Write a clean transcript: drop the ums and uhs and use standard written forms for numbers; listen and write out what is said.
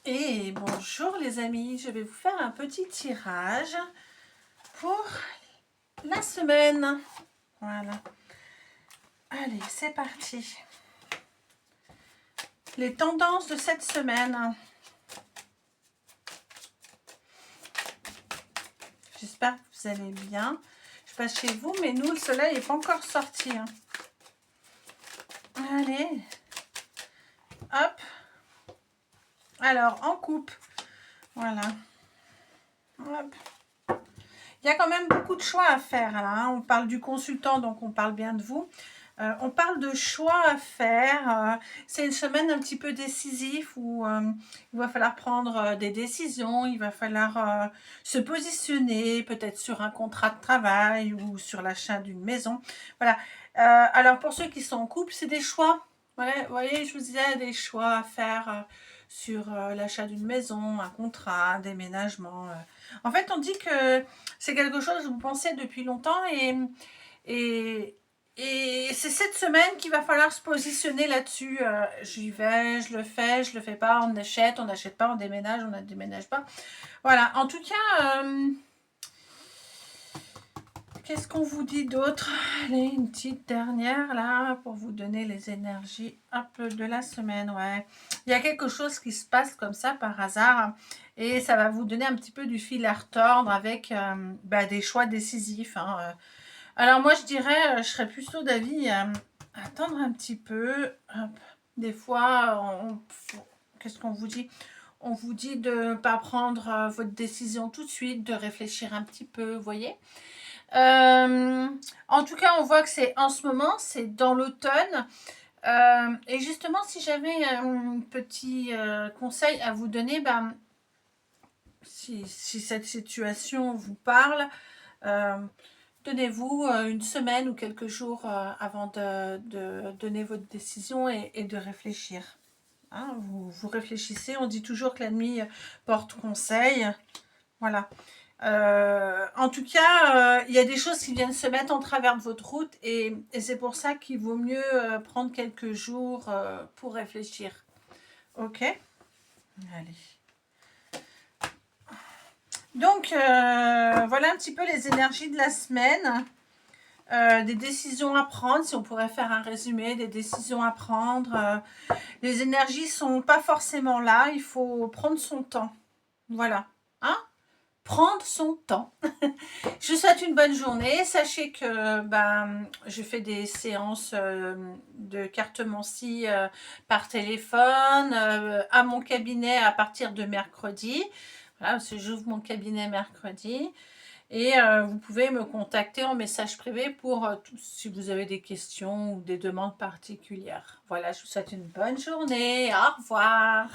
Et bonjour les amis, je vais vous faire un petit tirage pour la semaine. Voilà. Allez, c'est parti. Les tendances de cette semaine. J'espère que vous allez bien. Je sais pas chez vous, mais nous, le soleil n'est pas encore sorti. Allez. Hop. Alors, en coupe. Voilà. Hop. Il y a quand même beaucoup de choix à faire. Là, On parle du consultant, donc on parle bien de vous. On parle de choix à faire. C'est une semaine un petit peu décisive où il va falloir prendre des décisions, il va falloir se positionner peut-être sur un contrat de travail ou sur l'achat d'une maison. Voilà. Alors pour ceux qui sont en couple, c'est des choix. Voilà, vous voyez, je vous disais des choix à faire sur l'achat d'une maison, un contrat, un déménagement. En fait, on dit que c'est quelque chose que vous pensez depuis longtemps et, et c'est cette semaine qu'il va falloir se positionner là-dessus. J'y vais, je le fais pas, on n'achète pas, on déménage, on ne déménage pas. Voilà, en tout cas, qu'est-ce qu'on vous dit d'autre? Allez, une petite dernière là pour vous donner les énergies de la semaine. Ouais, il y a quelque chose qui se passe comme ça par hasard et ça va vous donner un petit peu du fil à retordre avec des choix décisifs. Alors moi je dirais, je serais plutôt d'avis à attendre un petit peu. Hop. Des fois, qu'est-ce qu'on vous dit? On vous dit de ne pas prendre votre décision tout de suite, de réfléchir un petit peu, vous voyez. En tout cas, on voit que c'est en ce moment, c'est dans l'automne. Et justement, si j'avais un petit conseil à vous donner, si cette situation vous parle, donnez-vous une semaine ou quelques jours avant de donner votre décision et de réfléchir. Vous réfléchissez, on dit toujours que la nuit porte conseil. Voilà. En tout cas, il y a des choses qui viennent se mettre en travers de votre route et c'est pour ça qu'il vaut mieux prendre quelques jours pour réfléchir. Ok? Allez. Donc, voilà un petit peu les énergies de la semaine. Des décisions à prendre, si on pourrait faire un résumé, des décisions à prendre. Les énergies sont pas forcément là, il faut prendre son temps. Voilà. Prendre son temps. Je vous souhaite une bonne journée. Sachez que je fais des séances de cartomancie par téléphone, à mon cabinet à partir de mercredi. Voilà, parce que j'ouvre mon cabinet mercredi. Et vous pouvez me contacter en message privé pour si vous avez des questions ou des demandes particulières. Voilà, je vous souhaite une bonne journée. Au revoir.